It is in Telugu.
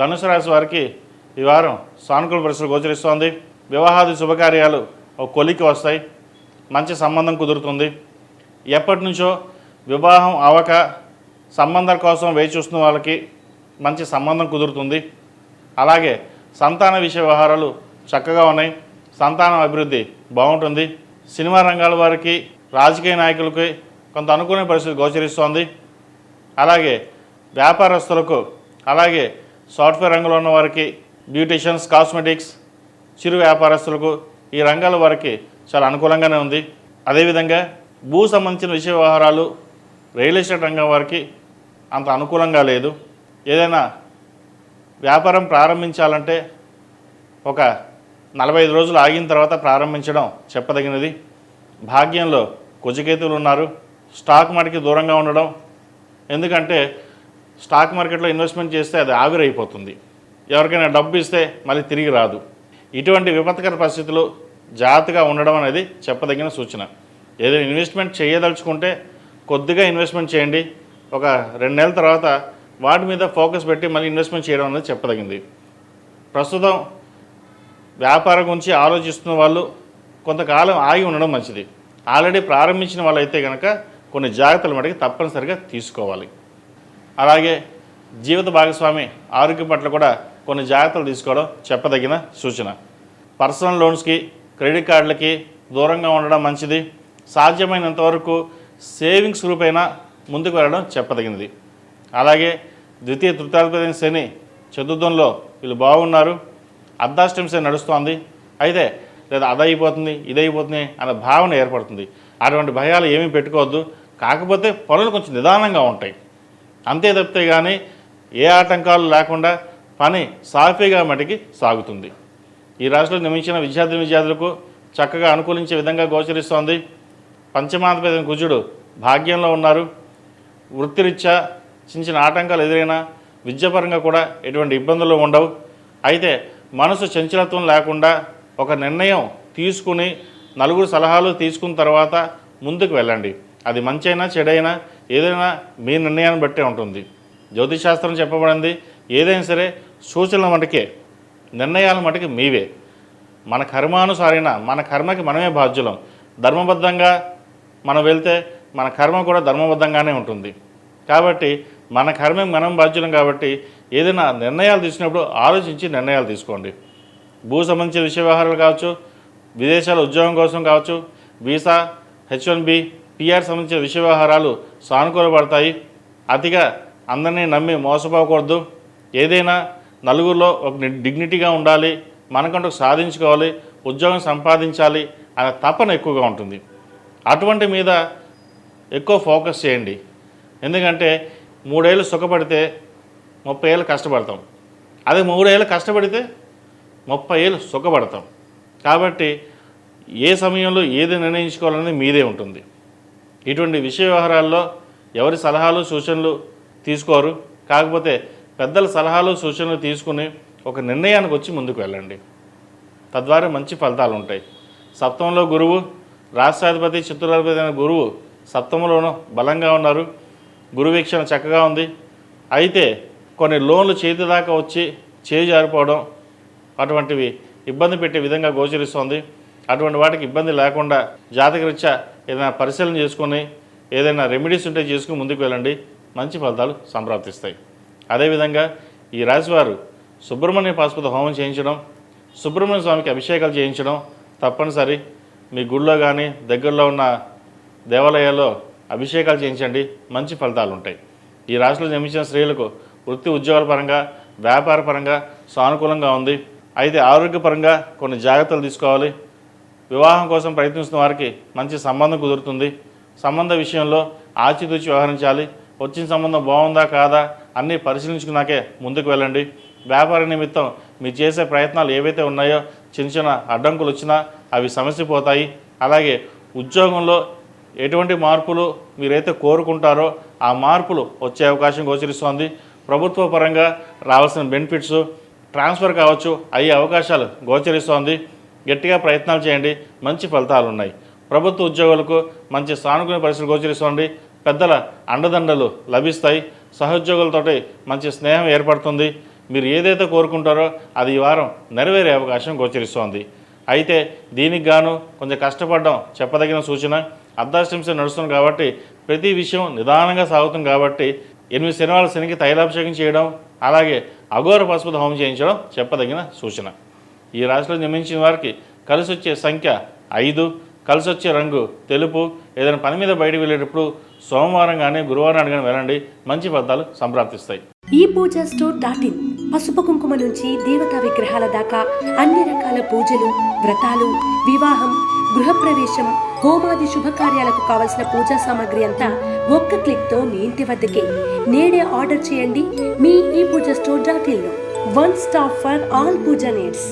ధనుసు రాశి వారికి ఈ వారం సానుకూల పరిస్థితులు గోచరిస్తోంది. వివాహాది శుభకార్యాలు ఒక కొలికి వస్తాయి. మంచి సంబంధం కుదురుతుంది. ఎప్పటి నుంచో వివాహం అవక సంబంధాల కోసం వేచి చూస్తున్న వాళ్ళకి మంచి సంబంధం కుదురుతుంది. అలాగే సంతాన విషయ వ్యవహారాలు చక్కగా ఉన్నాయి. సంతానం అభివృద్ధి బాగుంటుంది. సినిమా రంగాల వారికి, రాజకీయ నాయకులకి కొంత అనుకూల పరిస్థితి గోచరిస్తోంది. అలాగే వ్యాపారస్తులకు, అలాగే సాఫ్ట్వేర్ రంగంలో ఉన్న వారికి, బ్యూటీషియన్స్, కాస్మెటిక్స్, చిరు వ్యాపారస్తులకు, ఈ రంగాల వారికి చాలా అనుకూలంగానే ఉంది. అదేవిధంగా భూ సంబంధించిన విషయ వ్యవహారాలు, రియల్ ఎస్టేట్ రంగం వారికి అంత అనుకూలంగా లేదు. ఏదైనా వ్యాపారం ప్రారంభించాలంటే ఒక 45 రోజులు ఆగిన తర్వాత ప్రారంభించడం చెప్పదగినది. భాగ్యంలో కుజకేతువులు ఉన్నారు. స్టాక్ మార్కెట్కి దూరంగా ఉండడం, ఎందుకంటే స్టాక్ మార్కెట్లో ఇన్వెస్ట్మెంట్ చేస్తే అది ఆవిరైపోతుంది. ఎవరికైనా డబ్బు ఇస్తే మళ్ళీ తిరిగి రాదు. ఇటువంటి విపత్కర పరిస్థితులు జాగ్రత్తగా ఉండడం అనేది చెప్పదగిన సూచన. ఏదైనా ఇన్వెస్ట్మెంట్ చేయదలుచుకుంటే కొద్దిగా ఇన్వెస్ట్మెంట్ చేయండి. ఒక 2 నెలల తర్వాత వాటి మీద ఫోకస్ పెట్టి మళ్ళీ ఇన్వెస్ట్మెంట్ చేయడం అనేది చెప్పదగింది. ప్రస్తుతం వ్యాపారం గురించి ఆలోచిస్తున్న వాళ్ళు కొంతకాలం ఆగి ఉండడం మంచిది. ఆల్రెడీ ప్రారంభించిన వాళ్ళైతే కనుక కొన్ని జాగ్రత్తలు మటుకు తప్పనిసరిగా తీసుకోవాలి. అలాగే జీవిత భాగస్వామి ఆరోగ్యం పట్ల కూడా కొన్ని జాగ్రత్తలు తీసుకోవడం చెప్పదగిన సూచన. పర్సనల్ లోన్స్కి, క్రెడిట్ కార్డులకి దూరంగా ఉండడం మంచిది. సాధ్యమైనంత వరకు సేవింగ్స్ రూపైనా ముందుకు వెళ్ళడం చెప్పదగినది. అలాగే ద్వితీయ తృతీయాధిపతి శని చతుర్థంలో వీళ్ళు బాగున్నారు. అర్ధాష్టమి శని నడుస్తోంది. అయితే లేదా అదైపోతుంది, ఇదైపోతుంది అనే భావన ఏర్పడుతుంది. అటువంటి భయాలు ఏమీ పెట్టుకోవద్దు. కాకపోతే పనులు కొంచెం నిదానంగా ఉంటాయి, అంతే తప్పితే కానీ ఏ ఆటంకాలు లేకుండా పని సాఫీగా మటుకి సాగుతుంది. ఈ రాశిలో నిర్మించిన విద్యార్థులకు చక్కగా అనుకూలించే విధంగా గోచరిస్తోంది. పంచమాధిపతి కుజుడు భాగ్యంలో ఉన్నారు. వృత్తిరీత్యా చిన్న ఆటంకాలు ఎదురైనా విద్యాపరంగా కూడా ఎటువంటి ఇబ్బందులు ఉండవు. అయితే మనసు చంచలత్వం లేకుండా ఒక నిర్ణయం తీసుకుని నలుగురు సలహాలు తీసుకున్న తర్వాత ముందుకు వెళ్ళండి. అది మంచైనా చెడైనా ఏదైనా మీ నిర్ణయాన్ని బట్టే ఉంటుంది. జ్యోతిశాస్త్రం చెప్పబడింది ఏదైనా సరే సూచనల మటుకే, నిర్ణయాల మటుకు మీవే. మన కర్మానుసారైన మన కర్మకి మనమే బాధ్యులం. ధర్మబద్ధంగా మనం వెళ్తే మన కర్మ కూడా ధర్మబద్ధంగానే ఉంటుంది. కాబట్టి మన కర్మకి మనం బాధ్యులం. కాబట్టి ఏదైనా నిర్ణయాలు తీసుకున్నప్పుడు ఆలోచించి నిర్ణయాలు తీసుకోండి. భూ సంబంధించిన విషయ వ్యవహారాలు కావచ్చు, విదేశాల ఉద్యోగం కోసం కావచ్చు, వీసా, H1B, PR సంబంధించిన విషయ వ్యవహారాలు సానుకూలపడతాయి. అతిగా అందరినీ నమ్మి మోసపోకూడదు. ఏదైనా నలుగురిలో ఒక డిగ్నిటీగా ఉండాలి, మనకంటూ సాధించుకోవాలి, ఉద్యోగం సంపాదించాలి అనే తపన ఎక్కువగా ఉంటుంది. అటువంటి మీద ఎక్కువ ఫోకస్ చేయండి. ఎందుకంటే 3 ఏళ్ళు సుఖపడితే 30 ఏళ్ళు కష్టపడతాం. అదే 3 ఏళ్ళు కష్టపడితే 30 ఏళ్ళు సుఖపడతాం. కాబట్టి ఏ సమయంలో ఏది నిర్ణయించుకోవాలనేది మీదే ఉంటుంది. ఇటువంటి విషయ వ్యవహారాల్లో ఎవరి సలహాలు సూచనలు తీసుకోరు. కాకపోతే పెద్దల సలహాలు సూచనలు తీసుకుని ఒక నిర్ణయానికి వచ్చి ముందుకు వెళ్ళండి. తద్వారా మంచి ఫలితాలు ఉంటాయి. సప్తమంలో గురువు, రాష్ట్రాధిపతి, చతుర్థాధిపతి అయిన గురువు సప్తమంలోనూ బలంగా ఉన్నారు. గురు వీక్షణ చక్కగా ఉంది. అయితే కొన్ని లోన్లు చేతి దాకా వచ్చి చేయి జారిపోవడం అటువంటివి ఇబ్బంది పెట్టే విధంగా గోచరిస్తోంది. అటువంటి వాటికి ఇబ్బంది లేకుండా జాతకరీత్యా ఏదైనా పరిశీలన చేసుకుని ఏదైనా రెమెడీస్ ఉంటే చేసుకుని ముందుకు వెళ్ళండి. మంచి ఫలితాలు సంప్రాప్తిస్తాయి. అదేవిధంగా ఈ రాశివారు సుబ్రహ్మణ్య పాశుపత హోమం చేయించడం, సుబ్రహ్మణ్య స్వామికి అభిషేకాలు చేయించడం తప్పనిసరి. మీ గుళ్ళో కానీ దగ్గరలో ఉన్న దేవాలయాల్లో అభిషేకాలు చేయించండి. మంచి ఫలితాలు ఉంటాయి. ఈ రాశిలో జన్మించిన స్త్రీలకు వృత్తి ఉద్యోగాల పరంగా, వ్యాపార పరంగా సానుకూలంగా ఉంది. అయితే ఆరోగ్యపరంగా కొన్ని జాగ్రత్తలు తీసుకోవాలి. వివాహం కోసం ప్రయత్నిస్తున్న వారికి మంచి సంబంధం కుదురుతుంది. సంబంధ విషయంలో ఆచితూచి వ్యవహరించాలి. వచ్చిన సంబంధం బాగుందా కాదా అన్నీ పరిశీలించుకున్నాకే ముందుకు వెళ్ళండి. వ్యాపార నిమిత్తం మీరు చేసే ప్రయత్నాలు ఏవైతే ఉన్నాయో చిన్న చిన్న అడ్డంకులు వచ్చినా అవి సమస్యపోతాయి. అలాగే ఉద్యోగంలో ఎటువంటి మార్పులు మీరైతే కోరుకుంటారో ఆ మార్పులు వచ్చే అవకాశం గోచరిస్తోంది. ప్రభుత్వ పరంగా రావాల్సిన బెనిఫిట్స్ ట్రాన్స్ఫర్ కావచ్చు, అయ్యే అవకాశాలు గోచరిస్తోంది. గట్టిగా ప్రయత్నాలు చేయండి. మంచి ఫలితాలు ఉన్నాయి. ప్రభుత్వ ఉద్యోగులకు మంచి సానుకూల పరిస్థితులు గోచరిస్తోంది. పెద్దల అండదండలు లభిస్తాయి. సహోద్యోగులతోటి మంచి స్నేహం ఏర్పడుతుంది. మీరు ఏదైతే కోరుకుంటారో అది ఈ వారం నెరవేరే అవకాశం గోచరిస్తోంది. అయితే దీనికి గాను కొంచెం కష్టపడడం చెప్పదగిన సూచన. అర్ధాష్టమి నడుస్తుంది కాబట్టి ప్రతి విషయం నిదానంగా సాగుతుంది కాబట్టి 8 శనివారాల శనికి తైలాభిషేకం చేయడం, అలాగే అఘోర పశుపతి హోమం చేయించడం చెప్పదగిన సూచన. ఈ రాశిలో జన్మించిన వారికి కలిసి వచ్చే సంఖ్య 5, కలిసి వచ్చే రంగు తెలుపు. ఏదైనా పని మీద బయటకు వెళ్ళేటప్పుడు సోమవారం కానీ గురువారం కానీ వెళ్ళండి, మంచి ఫలితాలు సంప్రాప్తిస్తాయి. ఈ పూజ స్టోర్.in పసుపు కుంకుమ నుంచి దేవతా విగ్రహాల దాకా అన్ని రకాల పూజలు, వ్రతాలు, వివాహం, గృహప్రవేశం, హోమాది శుభకార్యాలకు కావలసిన పూజా సామాగ్రి అంతా ఒక్క క్లిక్తో మీ ఇంటి వద్దకే. నేడే ఆర్డర్ చేయండి మీ ఈ పూజ స్టోర్.in లో. One stop for all puja needs.